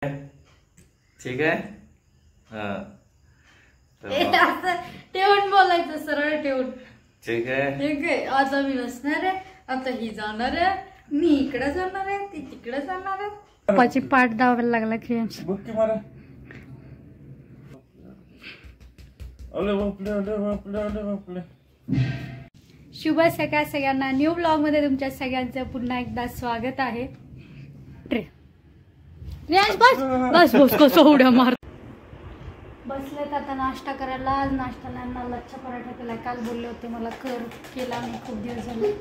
ठीक आहे. ठेवून बोलायचं, सरळ ठेवून. ठीक आहे. ठीक आहे. आता मी नसणार आहे, आता ही जाणार आहे, मी इकडे जाणार आहे, ती तिकडे जाणार आहे. पप्पाची पाठ दावायला लागला क्रियांश. शुभ सकाळ सगळ्यांना. न्यू ब्लॉग मध्ये तुमच्या सगळ्यांचं पुन्हा एकदा स्वागत आहे. बस बस बस कसं उड्या मार. बसलेत आता नाश्ता करायला. आज नाश्त्याला लच्छा पराठा केला. काल बोलले होते मला कर, केला नाही खूप दिवस झाले.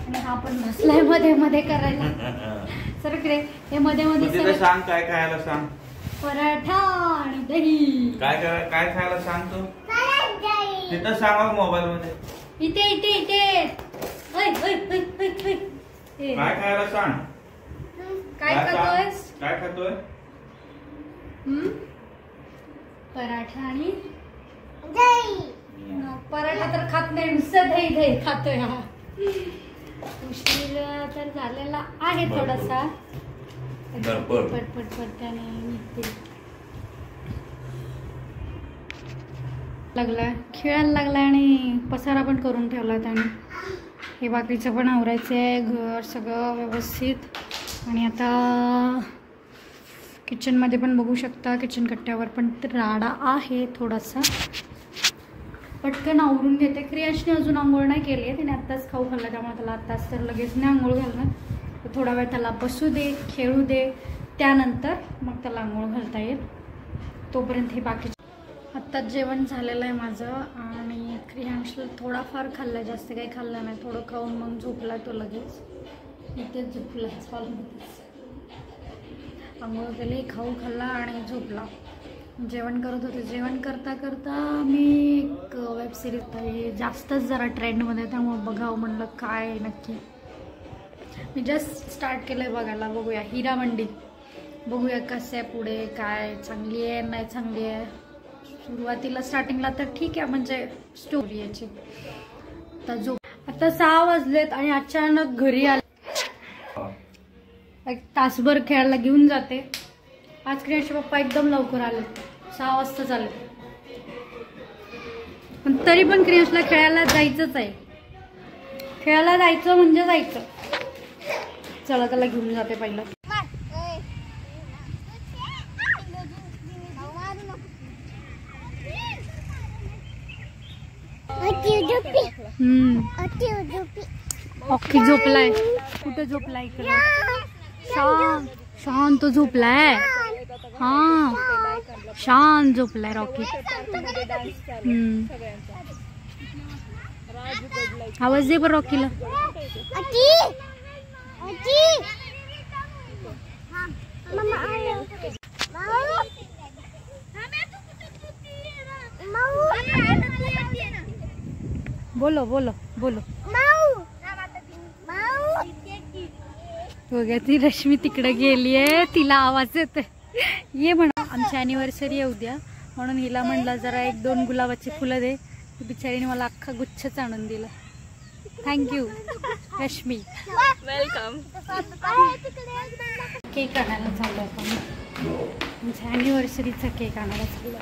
आणि हा पण बसलाय मध्ये मध्ये करायला. सर इकडे हे मध्ये मध्ये सांग काय खायला सांग. पराठा आणि दही. काय खायला सांग तू. तिथं सांग मोबाईल मध्ये. इथे इथे इथे काय खायला सांग. काय खातोयस. काय खातोय. पराठा आणि दही. पराठा तर खात नाही, नुसतं दही दही खातोय हा. उशीर तर झालेला आहे थोडासा. पटपटपटपटाने निघते. लागला खेळायला लागला आणि पसारा पण करून ठेवला त्याने. हे बाकीचं पण आवरायचंय, घर सगळं व्यवस्थित. आणि आता किचनमध्ये पण बघू शकता, किचन कट्ट्यावर पण राडा आहे थोडासा. पटकन आवरून घेते. क्रियांशने अजून आंघोळ नाही केली आहे, तिने आत्ताच खाऊ खाल्ला, त्यामुळे त्याला आत्ताच तर लगेच नाही आंघोळ घालणार. थोडा वेळ त्याला बसू दे, खेळू दे, त्यानंतर मग त्याला आंघोळ घालता येईल. तोपर्यंत हे बाकीचे. आत्ताच जेवण झालेलं आहे माझं. आणि क्रियांशला थोडाफार खाल्ला, जास्त काही खाल्लं नाही. थोडं खाऊन मग झोपला तो लगेच. इथेच झोपला. आंघोळ केली, खाऊ खाल्ला आणि झोपला. जेवण करत होते. जेवण करता करता मी एक वेब सिरीज जास्तच जरा ट्रेंडमध्ये, त्यामुळे बघावं म्हणलं काय नक्की. मी जस्ट स्टार्ट केलं आहे बघायला. बघूया हिरामंडी. बघूया कसं आहे पुढे, काय चांगली आहे नाही चांगली आहे. सुरुवातीला स्टार्टिंगला तर ठीक आहे, म्हणजे स्टोरी याची. आता 6 वाजलेत आणि अचानक घरी आले. एक तासभर खेळायला घेऊन जाते. आज क्रियांशचे पप्पा एकदम लवकर आले, 6 वाजता आले. पण तरी पण क्रियांशला खेळायला जायचंच आहे. खेळायला जायचं म्हणजे जायचं. चला त्याला घेऊन जाते पहिलं. ओके झोपलाय. कुठे झोपलाय. इकडे शांत शांत झोपलाय. हा शांत झोपलाय रॉकी. आवाज दे बरं रॉकीला. बोलो बोलो बोलो. बघा ती रश्मी तिकडे गेली आहे, तिला आवाज येते. ये म्हणा. आमची अॅनिव्हर्सरी आहे उद्या, म्हणून हिला म्हणलं जरा 1-2 गुलाबाची फुलं दे. बिचारीने मला अख्खा गुच्छच आणून दिला. थँक्यू रश्मी. वेलकम. केक आणायला चाललो आपण. आमच्या अॅनिव्हर्सरीचा केक आणायला चाललो.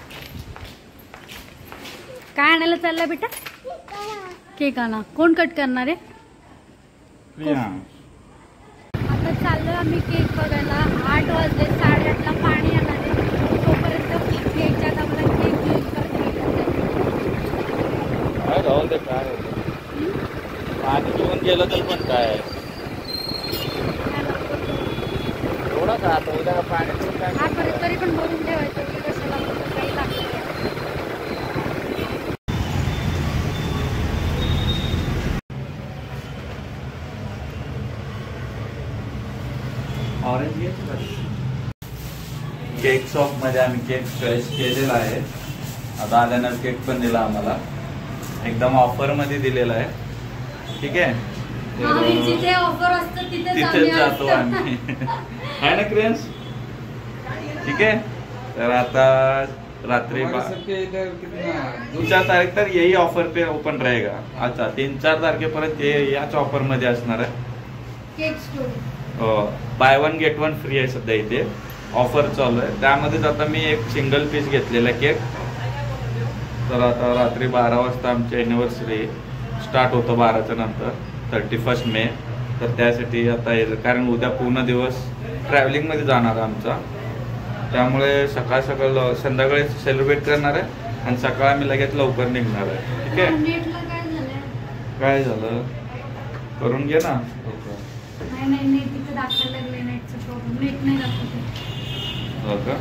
काय आणायला चालला बेटा. केक आणा. कोण कट करणार आहे. आता चाललोय आम्ही केक बघायला. 8 वाजले, 8:30ला पाणी येणार आहे. तोपर्यंत केक घ्यायच्यात आम्हाला. केक घेऊन पाणी घेऊन गेलं तर पण काय थोडा का आता पाणी. हा परत तरी पण भरून ठेवायचं. कशाला काही लागतं. ऑरेंज केक शॉप मध्ये आम्ही केक चॉईस केलेला आहे. आता आल्यानं केक पण दिला आम्हाला, एकदम ऑफर मध्ये दिलेला आहे. ठीक आहे, जिथे ऑफर असतं तिथेच जातो आम्ही. आहे ना क्रियांश. ठीक आहे. तर आता रात्रि 4 तारीख तक यही ऑफर पे ओपन रहेगा. अच्छा 3-4 तारखेपर्यंत याच ऑफर मध्ये असणार आहे. Cake store. Buy 1 get 1 free आहे सध्या इथे. ऑफर चालू आहे, त्यामध्येच आता मी एक सिंगल पीस घेतलेला केक. तर आता रात्री 12 वाजता आमची ॲनिव्हर्सरी स्टार्ट होतं 12च्या नंतर 31 मे. तर त्यासाठी आता कारण उद्या पूर्ण दिवस ट्रॅव्हलिंगमध्ये जाणार आहे आमचा, त्यामुळे सकाळ सकाळ संध्याकाळी सेलिब्रेट करणार आहे आणि सकाळ आम्ही लगेच लवकर निघणार आहे. ठीक आहे. काय झालं करून घे ना. हो का.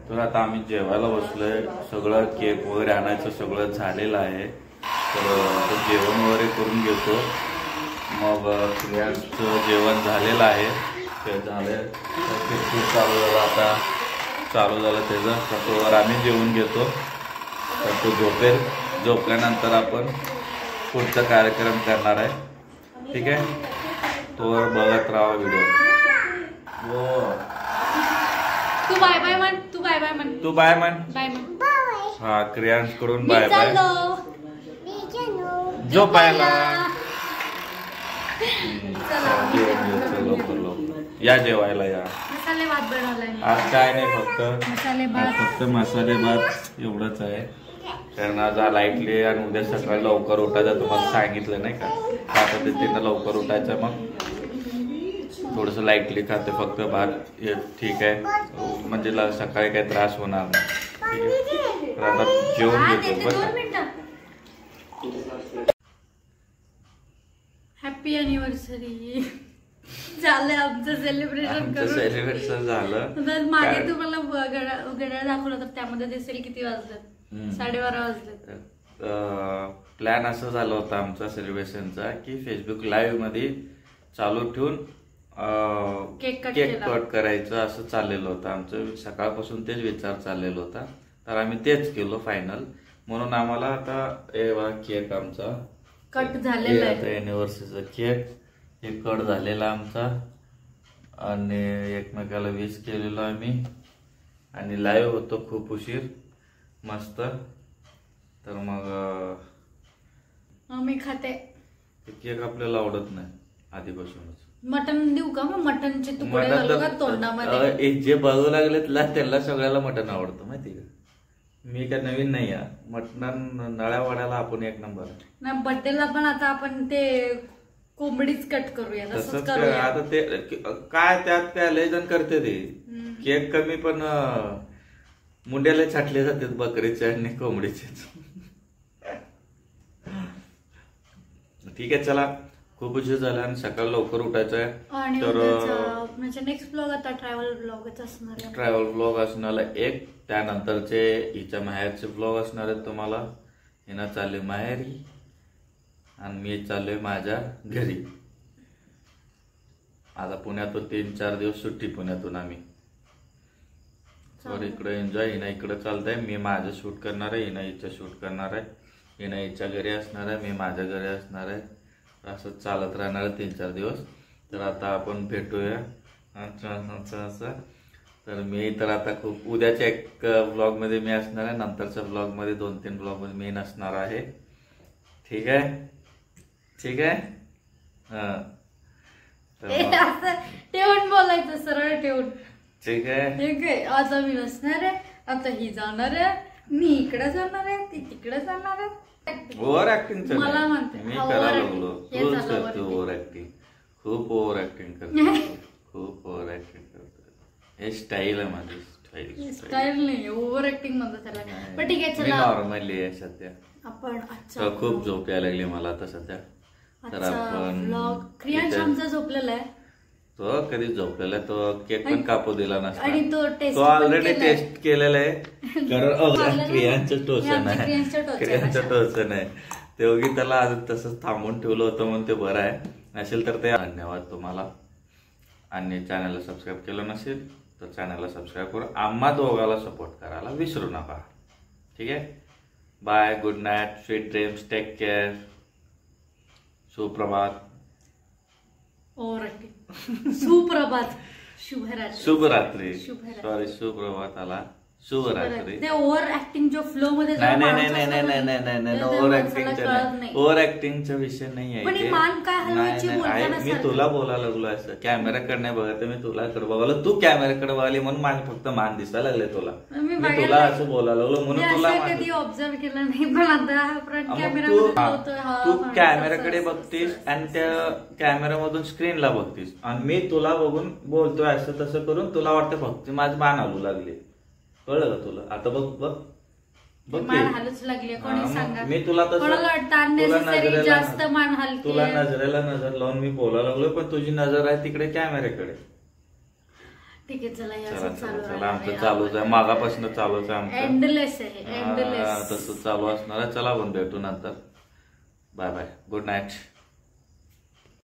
तर आता आम्ही जेवायला बसलोय. सगळं केक वगैरे आणायचं सगळं झालेलं आहे. तर जेवण वगैरे करून घेतो. मग क्रियांचं जेवण झालेलं आहे, ते झालं चालू झालं. आता चालू झालं त्याचं, तोवर आम्ही जेवून घेतो. तर तो झोपेल. झोपल्यानंतर आपण पुढचा कार्यक्रम करणार आहे. ठीक आहे. तोवर बघत राहा व्हिडिओ. तू बाय बाय म्हण. तू बाय बाय म्हण. तू बाय म्हण. बाय म्हण. हा क्रियांश कडून बाय बाय. झोपायला. या जेवायला या. मसाले भात बनवलाय आज. काय नाही, फक्त मसाले भात एवढंच आहे. कारण आज लाईटली आणि उद्या सकाळी लवकर उठायचं तुम्हाला सांगितलं नाही का. आता तिथं लवकर उठायचं, मग थोडस लाईटली खाते फक्त भात. ठीक आहे, म्हणजे सकाळी काही त्रास होणार नाही. ठीक आहे. आता जेवण घेतो. हॅपी अॅनिव्हर्सरी झालं आमचं सेलिब्रेशन झालं. मागे तुम्हाला घड्याळ दाखवलं तर त्यामध्ये दिसेल किती वाजले. 12:30 वाजले. प्लॅन असं झालं होतं आमचा सेलिब्रेशनचा की फेसबुक लाईव्ह मध्ये चालू ठेवून केक कट करायचं असं चाललेलं होतं आमचं. सकाळपासून तेच विचार चाललेला होता. तर आम्ही तेच केलो फायनल. म्हणून आम्हाला आता केक आमचा कट झालेला आहे. अॅनिव्हर्सरीचा केक हे कट झालेला आमचा आणि एकमेकाला विश केलेलो आम्ही आणि लाईव्ह होतो खूप उशीर मस्त. तर मग मी खाते. केक आपल्याला आवडत नाही आधीपासूनच. मटन देऊ का मग? मटनचे तुकडे घालू का तोंडामध्ये? जे बघू लागले त्यांना सगळ्याला मटन आवडतं माहिती का. मी काय नवीन नाही आहे. मटण नळ्या वाड्याला आपण एक नंबर ना. बर्थडेला पण आता आपण ते कोंबडीच कट करूया. आता ते काय त्यात काय लय जण करते ते. केक कमी पण मुंड्याला छाटले जातात बकरीचे आणि कोंबडीचे. ठीक आहे चला, खूप उशीर झाला आणि सकाळ लवकर उठायचं आहे. तर म्हणजे नेक्स्ट ब्लॉग आता ट्रॅव्हल ब्लॉगच असणार आहे. ट्रॅव्हल ब्लॉग असणार एक. त्यानंतरचे हिच्या माहेरचे ब्लॉग असणार आहेत तुम्हाला. हिना चालले माहेरी आणि मी चाललोय माझ्या घरी. आता पुण्यातून 3-4 दिवस सुट्टी. पुण्यातून आम्ही इकडे एन्जॉय. हिना इकडे चालतंय. मी माझं शूट करणार आहे, हिना हिचं शूट करणार आहे. हिना हिच्या घरी असणार आहे, मी माझ्या घरी असणार आहे. असं चालत राहणार आहे 3-4 दिवस. तर आता आपण भेटूया असं. तर मी तर आता खूप उद्याच्या एक ब्लॉग मध्ये मी असणार आहे. नंतरच्या ब्लॉग मध्ये 2-3 ब्लॉग मध्ये मी नसणार आहे. ठीक आहे. ठीक आहे. ठेवून बोलायचं, सरळ ठेवून. ठीक आहे. ठीक आहे. आता मी नसणार आहे. आता ही जाणार आहे, मी इकडे जाणार आहे, ती तिकडे जाणार आहे. ओव्हर ऍक्टिंग मला म्हणते मी करायला लागलो. तूच करते ओव्हर ऍक्टिंग. खूप ओव्हर ऍक्टिंग करते. खूप ओव्हर ऍक्टिंग करते. हे स्टाईल आहे माझी. स्टाईल नाही, ओव्हर ऍक्टिंग म्हणतात त्याला. पण ठीक आहे चला. नॉर्मली आहे सध्या. आपण खूप झोप यायला लागली मला आता सध्या. तर आपण क्रियांश आमचा झोपलेला आहे. तो कधी झोपलेला तो केक पण कापू दिला नसता. आणि तो ऑलरेडी टेस्ट केलेला आहे. कारण क्रियांचं टोचन आहे. क्रियांचं टोचन आहे ते उगी त्याला तसंच थांबून ठेवलं होतं म्हणून ते बरं आहे. नसेल तर ते धन्यवाद तुम्हाला. आणि चॅनलला सबस्क्राईब केलं नसेल तर चॅनलला सबस्क्राईब करून आम्हा दोघाला सपोर्ट करायला विसरू नका. ठीक आहे. Bye. Good night. Sweet dreams. Take care. सुप्रभात. सुप्रभात. शुभरात्री. सॉरी सुप्रभात आला. शुभरात्री. ते ओव्हर ऍक्टिंग जो फ्लो मध्ये नाही ओव्हर ऍक्टिंगचा विषय नाही आहे. मी तुला बोलायला लागलो असं कॅमेराकडे नाही बघत मी तुला कडे बघायला तू कॅमेराकडे बघाली म्हणून माझे फक्त मान दिसायला लागले तुला. मी तुला असं बोलायला लागलो म्हणून तुला कधी ऑब्झर्व केलं नाही पण आता फ्रंट कॅमेरा तू कॅमेराकडे बघतीस आणि त्या कॅमेरामधून स्क्रीनला बघतीस आणि मी तुला बघून बोलतोय असं तसं करून तुला वाटतं फक्त माझी मान हलू लागली. कळलं का तुला? आता बघ बघ बघ मी तुला तुला नजरेला नजर लावून मी बोलायला लागलो पण तुझी नजर आहे तिकडे कॅमेऱ्याकडे. ठीक आहे चला आमचं चालूच आहे मागापासून चालूच आहे आमचं तसं चालू असणार आहे. चला आपण भेटू नंतर. Bye bye good night.